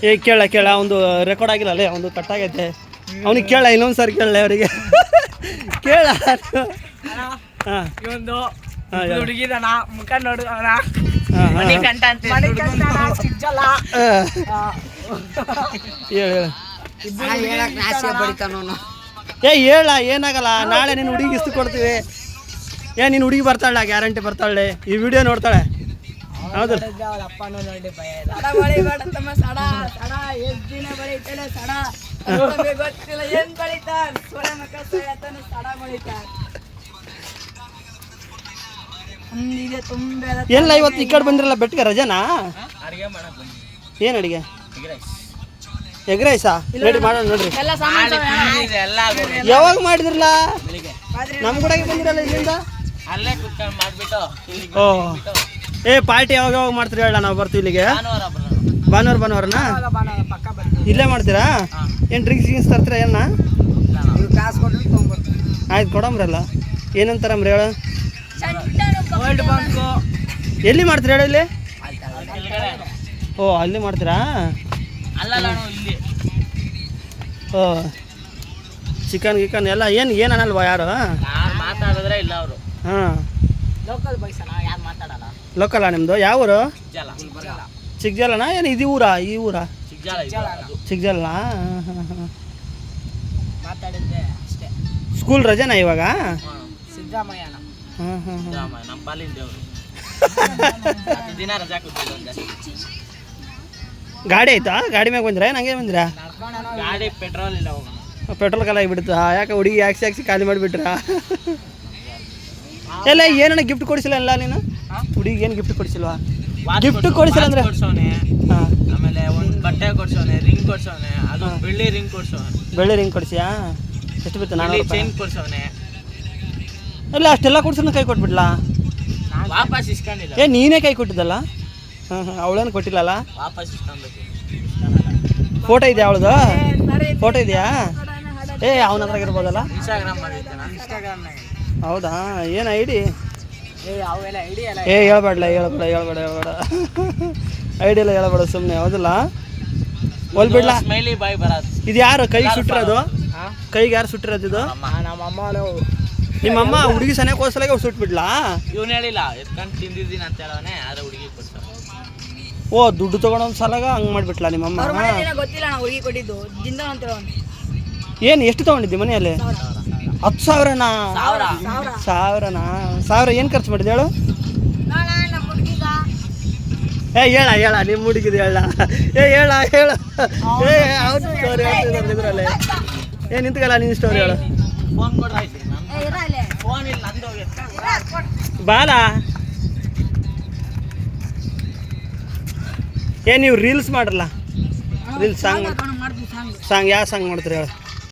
ಕೇಳ ಒಂದು ರೆಕಾರ್ಡ್ ಆಗಿಲ್ಲ ಅಲ್ಲೇ ಒಂದು ಕಟ್ಟಾಗೈತೆ ಅವನಿಗೆ ಕೇಳ ಇನ್ನೊಂದು ಸಾರಿ ಕೇಳಲ್ಲ ಅವರಿಗೆ ಕೇಳ ಹಾಂ ಇವೊಂದು ಹುಡುಗಿದನ ಮುಖ ನೋಡು ಹೇಳ ಏನಾಗಲ್ಲ ನಾಳೆ ನೀನು ಹುಡುಗಿ ಇಷ್ಟು ಕೊಡ್ತೀವಿ ನೀನು ಹುಡುಗಿ ಬರ್ತಾಳೆ ಗ್ಯಾರಂಟಿ ಬರ್ತಾಳೆ ಈ ವಿಡಿಯೋ ನೋಡ್ತಾಳೆ ಹೌದು ಎಲ್ಲ ಇವತ್ತು ಈ ಕಡೆ ಬಂದಿರಲ್ಲ ಬೆಟ್ಟಗೆ ರಜನಾ ಏನು ಅಡಿಗೆ ಎಗ್ ರೈಸಾ ರೆಡಿ ಮಾಡೋಣ ನೋಡ್ರಿ ಯಾವಾಗ ಮಾಡಿದ್ರಲ್ಲ ನಮ್ಮ ಕಡೆಗೆ ಬಂದಿರಲ್ಲ ಇಲ್ಲಿಂದ ಓ ಪಾರ್ಟಿ ಯಾವಾಗ ಮಾಡ್ತೀರಿ ಹೇಳ ನಾವು ಬರ್ತೀವಿ ಇಲ್ಲಿಗೆ ಭಾನುವಾರನಾ ಇಲ್ಲೇ ಮಾಡ್ತೀರಾ ಏನು ಡ್ರಿಂಕ್ಸ್ ತರ್ತೀರಾ ಏನ ಆಯ್ತು ಕೊಡಂಬ್ರಲ್ಲ ಏನಂತಾರಮ್ರಿ ಹೇಳ ಎಲ್ಲಿ ಮಾಡ್ತೀರಾ ಹೇಳಿ ಇಲ್ಲಿ ಓ ಅಲ್ಲಿ ಮಾಡ್ತೀರಾ ಓ ಚಿಕನ್ ಗಿಕನ್ ಎಲ್ಲ ಏನು ಅನ್ನಲ್ವಾ ಯಾರು ಮಾತಾಡಿದ್ರೆ ಇಲ್ಲ ಅವರು ಹಾಂ ಲೋಕಲಾ ನಿಮ್ಮದು ಯಾವ ಊರು ಚಿಕ್ಕಜಾಲನಾ ಏನು ಇದು ಈ ಊರಾ ಚಿಕ್ಕಜಾಲನಾ ಹಾಂ ಹಾಂ ಸ್ಕೂಲ್ ರಜೆನಾ ಇವಾಗ ಹಾಂ ಹಾಂ ಗಾಡಿ ಆಯ್ತಾ ಗಾಡಿ ಮ್ಯಾಗ ಬಂದಿರಾ ನಂಗೆ ಬಂದಿರಾ ಗಾಡಿ ಪೆಟ್ರೋಲ್ ಇಲ್ಲ ಪೆಟ್ರೋಲ್ ಕಾಲ ಆಗಿಬಿಡ್ತು ಯಾಕೆ ಹುಡುಗಿ ಹಾಕ್ಸಿ ಖಾಲಿ ಮಾಡಿಬಿಟ್ರಾ ಎಲ್ಲ ಏನನ್ನ ಗಿಫ್ಟ್ ಕೊಡಿಸಿಲ್ಲ ಎಲ್ಲ ನೀನು ಹುಡುಗಿಗೆ ಏನು ಗಿಫ್ಟ್ ಕೊಡಿಸಿಲ್ವಾ ಗಿಫ್ಟ್ ಕೊಡಿಸಿಲ್ಲ ಅಂದ್ರೆ ಆಮೇಲೆ ಒಂದು ಬಟ್ಟೆ ಕೊಡ್ಸೋನೆ ರಿಂಗ್ ಕೊಡ್ಸೋನೆ ಅದು ಬೆಳ್ಳಿ ರಿಂಗ್ ಕೊಡಿಸಿಯಾ ಎಷ್ಟು ಬಿತ್ತು ನಾನು ಚೈನ್ ಕೊಡ್ಸೋನೆ ಇಲ್ಲ ಅಷ್ಟೆಲ್ಲ ಕೊಡ್ಸೋಣ ಕೈ ಕೊಟ್ಬಿಡ್ಲಾ ವಾಪಸ್ ಇಸ್ಕೊಂಡಿಲ್ಲ ನೀನೇ ಕೈ ಕೊಟ್ಟಿದ್ದಲ್ಲ ಹಾಂ ಅವಳೇನು ಕೊಟ್ಟಿಲ್ಲಲ್ಲ ವಾಪಸ್ ಇಸ್ಕೊಬೇಕು ಫೋಟೋ ಇದೆಯಾ ಅವಳದು ಫೋಟೋ ಇದೆಯಾ ಅವನ ಹತ್ರ ಇರ್ಬೋದಲ್ಲ ಇನ್ಸ್ಟಾಗ್ರಾಮ್ ಹೌದಾ ಏನು ಐಡಿ ಹೇಳ್ಬೇಡ ಹೇಳ್ಬೇಡ ಐಡಿ ಎಲ್ಲ ಹೇಳ್ಬೇಡ ಸುಮ್ಮನೆ ಹೌದಲ್ಲ ಹೊಲ್ಬಿಡ್ಲಾ ಸ್ಮೈಲಿ ಬಾಯ್ ಬರೋದು ಇದು ಯಾರು ಕೈಗೆ ಸುಟ್ಟಿರೋದು ಕೈಗೆ ಯಾರು ಸುಟ್ಟಿರೋದು ಇದು ನಿಮ್ಮಮ್ಮ ಹುಡುಗಿ ಸನಿಯಾಕೋಸಲಾಗ ಸುಟ್ಬಿಡ್ಲಾ ಇವನು ಹೇಳಿಲ್ಲ ಎತ್ಕೊಂಡು ತಿಂದಿದ್ದೀನಿ ಅಂತ ಹೇಳವನೇ ಆದ್ರೆ ಹುಡುಗಿ ಕೊಡ್ತಾನೆ ಓ ದುಡ್ಡು ತೊಗೊಂಡೊಂದು ಸಲಾಗ ಹಂಗೆ ಮಾಡಿಬಿಟ್ಲಾ ನಿಮ್ಮಮ್ಮ ಏನು ಎಷ್ಟು ತೊಗೊಂಡಿದ್ದಿ ಮನೆಯಲ್ಲಿ 10,000ನಾ 1,000 ಏನು ಖರ್ಚು ಮಾಡಿದೆ ಹೇಳು ಹೇಳ ನಿಮ್ಮ ಹುಡುಗಿದು ಹೇಳ ಹೇಳ ಹೌದು ಸ್ಟೋರಿ ಹೇಳ್ತಿದ್ದಾರೆ ಇದರಲ್ಲಿ ನಿಂತ್ಕಲ್ಲ ನೀನು ಸ್ಟೋರಿ ಹೇಳು ಫೋನ್ ಕೊಡ್ರಾಯ್ತು ಫೋನ್ ಇಲ್ಲ ಬಾಲ ನೀವು ರೀಲ್ಸ್ ಮಾಡ್ರಲ್ಲ ರೀಲ್ಸ್ ಸಾಂಗ್ ಯಾವ ಸಾಂಗ್ ಮಾಡ್ತೀರಿ ಹೇಳು